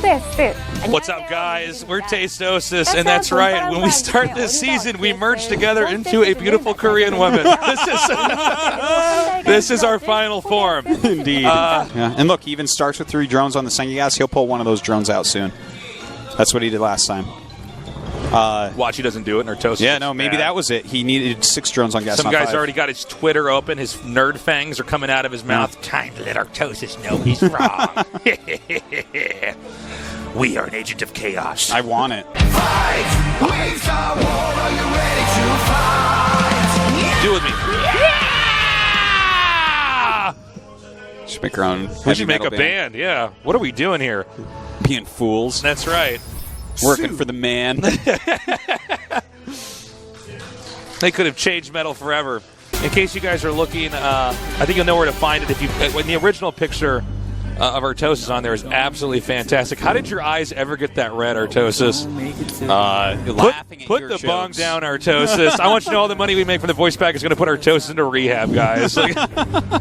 What's up, guys? We're Tastosis, and that's right. When we start this season, we merge together into a beautiful Korean woman. This is our final form. Indeed. Yeah. And look, he even starts with 3 drones on the Sengigas. He'll pull one of those drones out soon. That's what he did last time. Watch, he doesn't do it in Artosis. Yeah, no, maybe that was it. He needed 6 drones on gas. Some guy's 5. already got his Twitter open. His nerd fangs are coming out of his mouth. Time to let Artosis know he's wrong. We are an agent of chaos. I want it. Do it with me. Yeah! Should make our own. We should make a band. Yeah. What are we doing here? Being fools. That's right. Working for the man. They could have changed metal forever. In case you guys are looking, I think you'll know where to find it. When the original picture of Artosis on there is absolutely fantastic. How did your eyes ever get that red, Artosis? Put the bong down, Artosis. I want you to know all the money we make from the voice pack is going to put Artosis into rehab, guys. I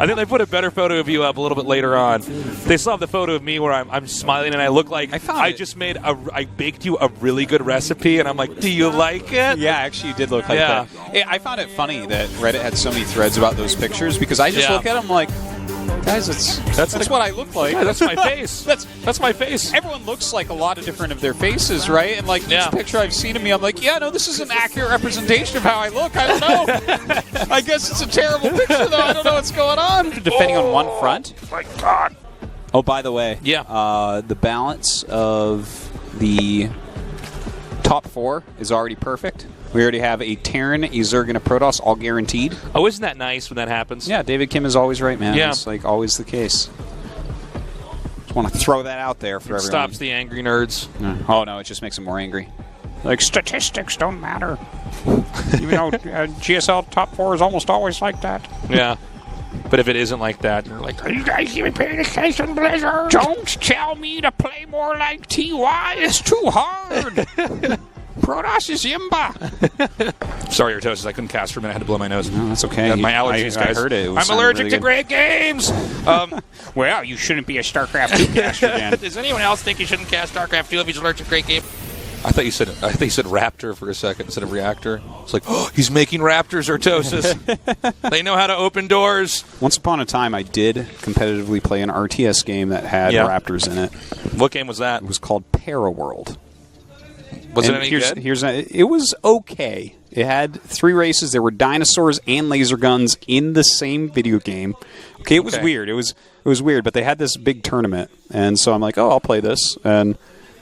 think they put a better photo of you up a little bit later on. They still have the photo of me where I'm smiling and I look like I baked you a really good recipe, and I'm like, do you like it? Yeah, actually, you did look like that. I found it funny that Reddit had so many threads about those pictures because I just look at them like, guys, that's what I look like. Yeah, that's my face. That's my face. Everyone looks like a lot of different of their faces, right? And like each picture I've seen of me, I'm like, yeah, no, this is an accurate representation of how I look. I don't know. I guess it's a terrible picture, though. I don't know what's going on. Defending on one front. My God. Oh, by the way, the balance of the top 4 is already perfect. We already have a Terran, a Zerg, and a Protoss all guaranteed. Oh, isn't that nice when that happens? Yeah, David Kim is always right, man. Yeah. It's like always the case. Just want to throw that out there for everyone. Stops the angry nerds. Oh, no, it just makes them more angry. Like, statistics don't matter. Even though GSL top 4 is almost always like that. Yeah. But if it isn't like that, you're like, are you guys even paying attention, Blizzard? Don't tell me to play more like TY. It's too hard. Protoss is Imba. Sorry, Artosis. I couldn't cast for a minute. I had to blow my nose. No, that's okay. My allergies, guys. I heard it. I'm allergic to great games. Well, you shouldn't be a StarCraft 2 caster, Dan. Does anyone else think you shouldn't cast StarCraft 2 if he's allergic to great game? I thought you said Raptor for a second instead of Reactor. It's like, oh, he's making Raptors, Artosis. They know how to open doors. Once upon a time, I did competitively play an RTS game that had Raptors in it. What game was that? It was called Paraworld. Was it any good? It was okay. It had 3 races. There were dinosaurs and laser guns in the same video game. Okay, it was weird. It was weird, but they had this big tournament, and so I'm like, oh, I'll play this. And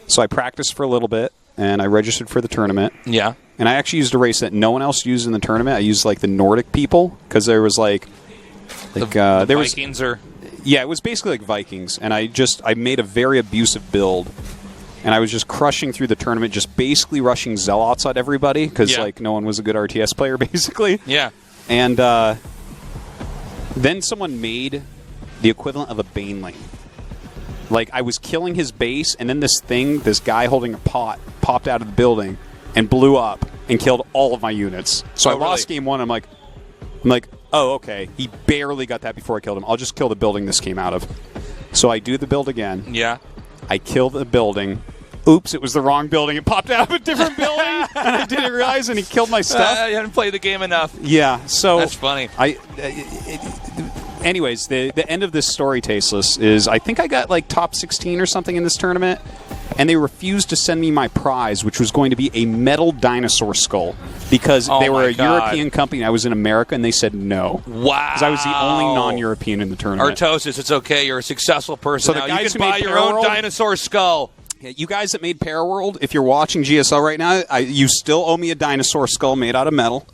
so I practiced for a little bit, and I registered for the tournament. Yeah. And I actually used a race that no one else used in the tournament. I used like the Nordic people because there was like the there Vikings was, yeah, it was basically like Vikings, and I made a very abusive build. And I was just crushing through the tournament, just basically rushing Zealots at everybody because like no one was a good RTS player, basically. Yeah. And then someone made the equivalent of a Baneling. Like I was killing his base, and then this guy holding a pot, popped out of the building and blew up and killed all of my units. So I lost game 1. I'm like, oh, okay. He barely got that before I killed him. I'll just kill the building this came out of. So I do the build again. Yeah. I kill the building. Oops, it was the wrong building. It popped out of a different building, and I didn't realize, and he killed my stuff. You haven't played the game enough. Yeah, so that's funny. Anyways, the end of this story, Tasteless, is I think I got like top 16 or something in this tournament, and they refused to send me my prize, which was going to be a metal dinosaur skull, because they were a European company, and I was in America, and they said no. Wow. Because I was the only non-European in the tournament. Artosis, it's okay. You're a successful person so now. You can buy your own dinosaur skull. Yeah, you guys that made Paraworld, if you're watching GSL right now, you still owe me a dinosaur skull made out of metal,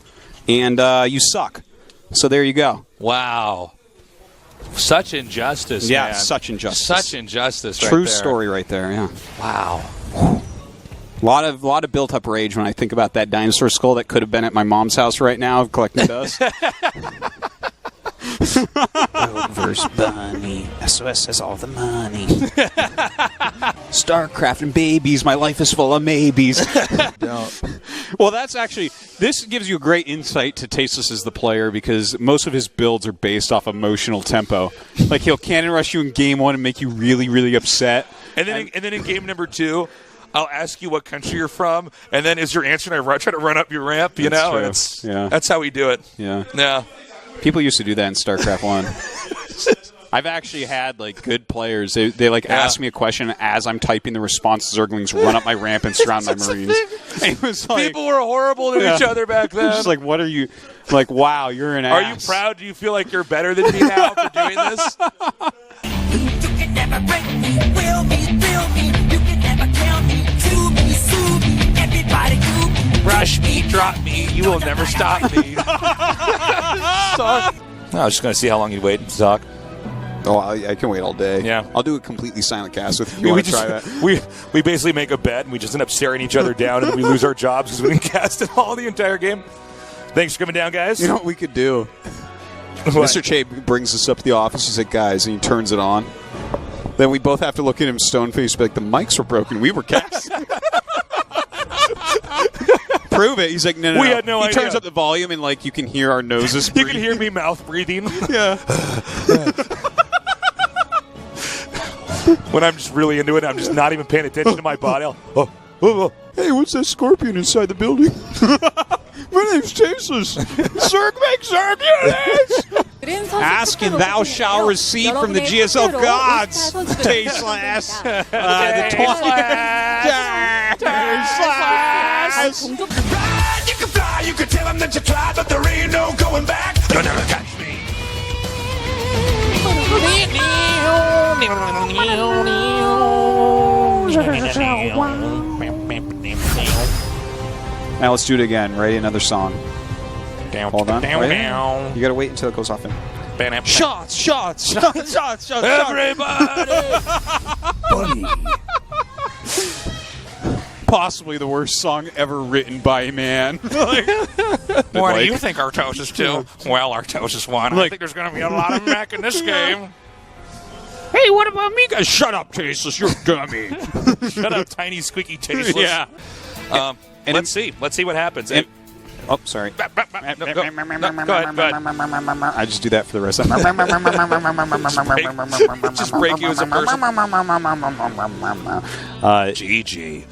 and you suck. So there you go. Wow. Such injustice, yeah, man. Such injustice. Such injustice right True there. Story right there, yeah. Wow. A lot of built-up rage when I think about that dinosaur skull that could have been at my mom's house right now collecting dust. Verse Bunny. SOS has all the money. StarCraft and babies. My life is full of maybes. Don't. Well, this gives you a great insight to Tasteless as the player because most of his builds are based off emotional tempo. Like he'll cannon rush you in game 1 and make you really, really upset. And then in game number 2, I'll ask you what country you're from, and then is your answer, and I try to run up your ramp, you know? True. That's how we do it. Yeah. Yeah. People used to do that in StarCraft 1. I've actually had, like, good players. They ask me a question as I'm typing the response. Zerglings run up my ramp and surround my Marines. It was like, people were horrible to each other back then. Just like, what are you? Like, wow, you're an ass. Are you proud? Do you feel like you're better than me now for doing this? You can never break me, will me, feel me. You can never kill me, to me, sue me. Everybody do me. Rush me, drop me. You will never stop me. I was just going to see how long you'd wait to talk. Oh, I can wait all day. Yeah. I'll do a completely silent cast with you. Want to try that? We basically make a bet, and we just end up staring each other down, and we lose our jobs because we didn't cast it all the entire game. Thanks for coming down, guys. You know what we could do? Mr. Che brings us up to the office. He's like, guys, and he turns it on. Then we both have to look at him stone-faced, be like, the mics were broken. We were casting. Prove it. He's like, no. We had no he idea. turns up the volume, and, like, you can hear our noses You breathing. can hear me mouth breathing. Yeah. When I'm just really into it, I'm just not even paying attention to my body. Oh. Hey, what's that scorpion inside the building? My name's Tasteless. Zerg make Zerg. Ask and thou shalt receive from the GSL gods. Tasteless. Tasteless. You can fly, you can tell them that you tried, but there ain't no going back. You'll never catch me. Now let's do it again. Ready? Another song. Hold on. Down, Wait. down. You gotta wait until it goes off in. Shots. Everybody! Possibly the worst song ever written by a man. What do you think Artosis do? Well, Artosis won. I think there's going to be a lot of mech in this game. Hey, what about me, guys? Shut up, Tasteless. You're dummy. Shut up, tiny, squeaky Tasteless. Yeah. Let's see. Let's see what happens. Oh, sorry. No, go ahead. I just do that for the rest of it. Just break you as a person. Uh, GG.